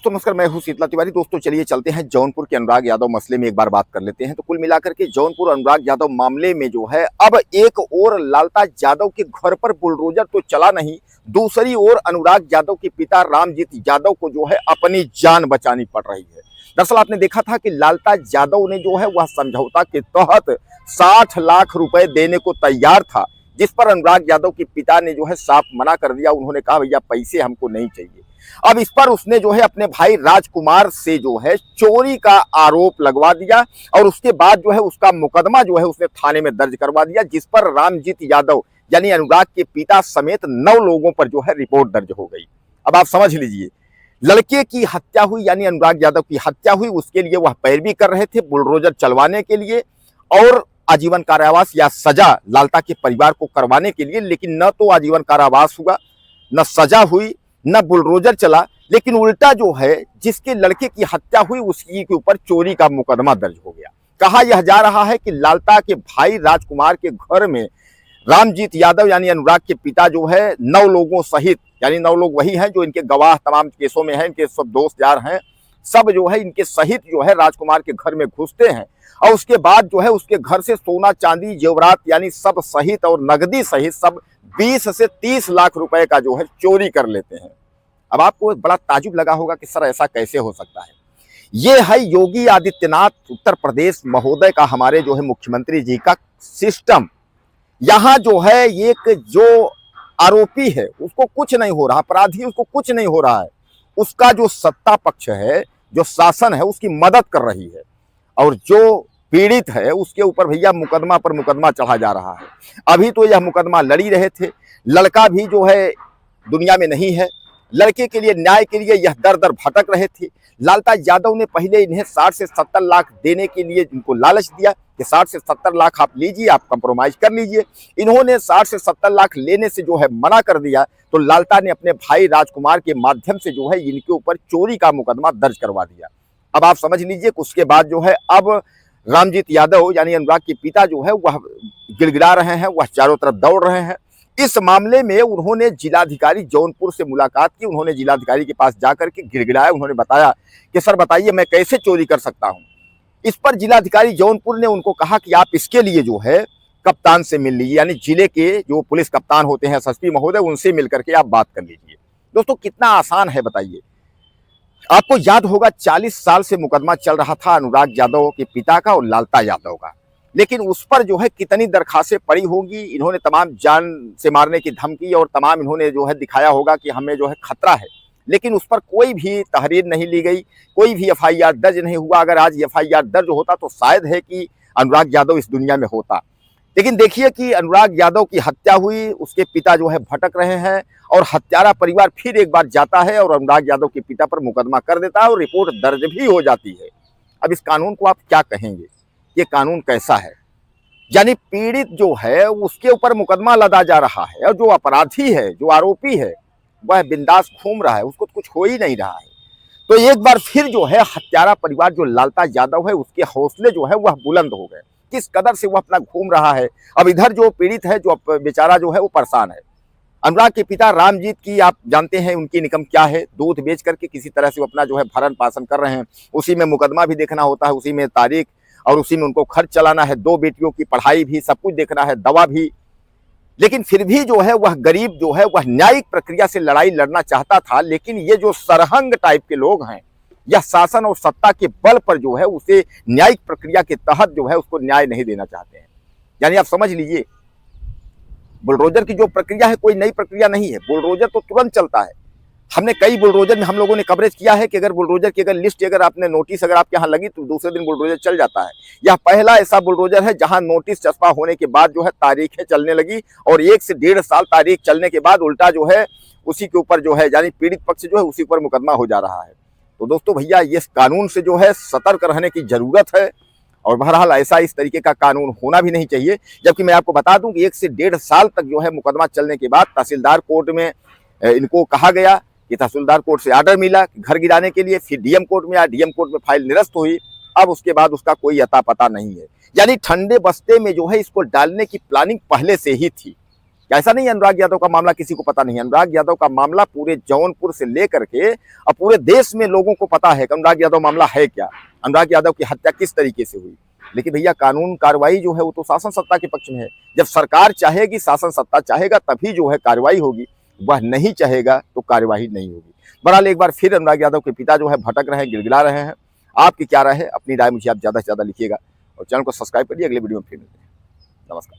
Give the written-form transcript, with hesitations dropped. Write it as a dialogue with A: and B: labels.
A: दोस्तों नमस्कार, मैं हूं शीतला तिवारी। दोस्तों चलिए चलते हैं जौनपुर के अनुराग यादव मसले में एक बार बात कर लेते हैं। तो कुल मिलाकर के जौनपुर अनुराग यादव मामले में जो है अब एक और लालता यादव के घर पर बुलडोजर तो चला नहीं, दूसरी ओर अनुराग यादव के पिता रामजीत यादव को जो है अपनी जान बचानी पड़ रही है। दरअसल आपने देखा था कि लालता यादव ने जो है वह समझौता के तहत 60 लाख रुपए देने को तैयार था, जिस पर अनुराग यादव के पिता ने जो है साफ मना कर दिया। उन्होंने कहा भैया पैसे हमको नहीं चाहिए। अब इस पर उसने जो है अपने भाई राजकुमार से जो है चोरी का आरोप लगवा दिया और उसके बाद जो है उसका मुकदमा जो है उसने थाने में दर्ज करवा दिया, जिस पर रामजीत यादव यानी अनुराग के पिता समेत 9 लोगों पर जो है रिपोर्ट दर्ज हो गई। अब आप समझ लीजिए, लड़के की हत्या हुई यानी अनुराग यादव की हत्या हुई, उसके लिए वह पैरवी कर रहे थे बुलडोजर चलवाने के लिए और आजीवन कारावास या सजा लालता के परिवार को करवाने के लिए। लेकिन न तो आजीवन कारावास हुआ, न सजा हुई, न बुलडोजर चला, लेकिन उल्टा जो है जिसके लड़के की हत्या हुई उसकी के ऊपर चोरी का मुकदमा दर्ज हो गया। कहा यह जा रहा है कि लालता के भाई राजकुमार के घर में रामजीत यादव यानी अनुराग के पिता जो है 9 लोगों सहित, यानी 9 लोग वही हैं जो इनके गवाह तमाम केसों में हैं, इनके सब दोस्त यार हैं, सब जो है इनके सहित जो है राजकुमार के घर में घुसते हैं और उसके बाद जो है उसके घर से सोना चांदी जेवरात यानी सब सहित और नगदी सहित सब 20 से 30 लाख रुपए का जो है चोरी कर लेते हैं। अब आपको बड़ा ताजुब लगा होगा कि सर ऐसा कैसे हो सकता है। ये है योगी आदित्यनाथ उत्तर प्रदेश महोदय का, हमारे जो है मुख्यमंत्री जी का सिस्टम। यहाँ जो है एक जो आरोपी है उसको कुछ नहीं हो रहा, अपराधी उसको कुछ नहीं हो रहा है, उसका जो सत्ता पक्ष है, जो शासन है उसकी मदद कर रही है और जो पीड़ित है उसके ऊपर भैया मुकदमा पर मुकदमा चढ़ा जा रहा है। अभी तो यह मुकदमा लड़ी रहे थे, लड़का भी जो है दुनिया में नहीं है, लड़के के लिए न्याय के लिए यह दर दर भटक रहे थे। लालता यादव ने पहले इन्हें 60 से 70 लाख देने के लिए इनको लालच दिया कि 60 से 70 लाख आप लीजिए, आप कंप्रोमाइज कर लीजिए। इन्होंने 60 से 70 लाख लेने से जो है मना कर दिया, तो लालता ने अपने भाई राजकुमार के माध्यम से जो है इनके ऊपर चोरी का मुकदमा दर्ज करवा दिया। अब आप समझ लीजिए कि उसके बाद जो है अब रामजीत यादव यानी अनुराग के पिता जो है वह गिड़गिड़ा रहे हैं, वह चारों तरफ दौड़ रहे हैं। इस मामले में उन्होंने जिलाधिकारी जौनपुर से मुलाकात की, उन्होंने जिलाधिकारी के पास जाकर के गिड़गिड़ाया। उन्होंने बताया कि सर बताइए मैं कैसे चोरी कर सकता हूं। इस पर जिलाधिकारी जौनपुर ने उनको कहा कि आप इसके लिए जो है कप्तान से मिल लीजिए, यानी जिले के जो पुलिस कप्तान होते हैं एसएसपी महोदय, उनसे मिलकर के आप बात कर लीजिए। दोस्तों कितना आसान है बताइए। आपको याद होगा 40 साल से मुकदमा चल रहा था अनुराग यादव के पिता का और लालता यादव का, लेकिन उस पर जो है कितनी दरखास्तें पड़ी होंगी। इन्होंने तमाम जान से मारने की धमकी और तमाम इन्होंने जो है दिखाया होगा कि हमें जो है खतरा है, लेकिन उस पर कोई भी तहरीर नहीं ली गई, कोई भी एफआईआर दर्ज नहीं हुआ। अगर आज एफआईआर दर्ज होता तो शायद है कि अनुराग यादव इस दुनिया में होता। लेकिन देखिए कि अनुराग यादव की हत्या हुई, उसके पिता जो है भटक रहे हैं और हत्यारा परिवार फिर एक बार जाता है और अनुराग यादव के पिता पर मुकदमा कर देता है और रिपोर्ट दर्ज भी हो जाती है। अब इस कानून को आप क्या कहेंगे, ये कानून कैसा है? यानी पीड़ित जो है उसके ऊपर मुकदमा लदा जा रहा है और जो अपराधी है, जो आरोपी है, वह बिंदास घूम रहा है, उसको कुछ हो ही नहीं रहा है। तो एक बार फिर जो है हत्यारा परिवार जो लालता यादव है उसके हौसले जो है वह बुलंद हो गए। किस कदर से वह अपना घूम रहा है। अब इधर जो पीड़ित है, जो बेचारा जो है वो परेशान है। अनुराग के पिता रामजीत की आप जानते हैं उनकी इनकम क्या है, दूध बेच करके किसी तरह से वो अपना जो है भरण पोषण कर रहे हैं। उसी में मुकदमा भी देखना होता है, उसी में तारीख और उसी में उनको खर्च चलाना है, 2 बेटियों की पढ़ाई भी, सब कुछ देखना है, दवा भी। लेकिन फिर भी जो है वह गरीब जो है वह न्यायिक प्रक्रिया से लड़ाई लड़ना चाहता था। लेकिन ये जो सरहंग टाइप के लोग हैं, यह शासन और सत्ता के बल पर जो है उसे न्यायिक प्रक्रिया के तहत जो है उसको न्याय नहीं देना चाहते हैं। यानी आप समझ लीजिए बुलडोजर की जो प्रक्रिया है कोई नई प्रक्रिया नहीं है, बुलडोजर तो तुरंत चलता है। हमने कई बुलडोजर में हम लोगों ने कवरेज किया है कि अगर बुलडोजर की अगर लिस्ट, अगर आपने नोटिस अगर आपके यहाँ लगी तो दूसरे दिन बुलडोजर चल जाता है। यह पहला ऐसा बुलडोजर है जहां नोटिस चस्पा होने के बाद जो है तारीखें चलने लगी और 1 से 1.5 साल तारीख चलने के बाद उल्टा जो है उसी के ऊपर जो है यानी पीड़ित पक्ष जो है उसी पर मुकदमा हो जा रहा है। तो दोस्तों भैया ये कानून से जो है सतर्क रहने की जरूरत है और बहरहाल ऐसा इस तरीके का कानून होना भी नहीं चाहिए। जबकि मैं आपको बता दूं कि 1 से 1.5 साल तक जो है मुकदमा चलने के बाद तहसीलदार कोर्ट में इनको कहा गया कि तहसीलदार कोर्ट से आर्डर मिला घर गिराने के लिए, फिर डीएम कोर्ट में आया, डीएम कोर्ट में फाइल निरस्त हुई। अब उसके बाद उसका कोई अता पता नहीं है। यानी ठंडे बस्ते में जो है इसको डालने की प्लानिंग पहले से ही थी। ऐसा नहीं है अनुराग यादव का मामला किसी को पता नहीं है। अनुराग यादव का मामला पूरे जौनपुर से लेकर के अब पूरे देश में लोगों को पता है कि अनुराग यादव मामला है क्या, अनुराग यादव की हत्या किस तरीके से हुई। लेकिन भैया कानून कार्रवाई जो है वो तो शासन सत्ता के पक्ष में है। जब सरकार चाहेगी, शासन सत्ता चाहेगा तभी जो है कार्रवाई होगी, वह नहीं चाहेगा तो कार्रवाई नहीं होगी। बहरहाल एक बार फिर अनुराग यादव के पिता जो है भटक रहे हैं, गिड़गिड़ा रहे हैं। आपकी क्या राय है? अपनी राय मुझे आप ज्यादा से ज्यादा लिखिएगा और चैनल को सब्सक्राइब करिए। अगले वीडियो में फिर मिलते हैं। नमस्कार।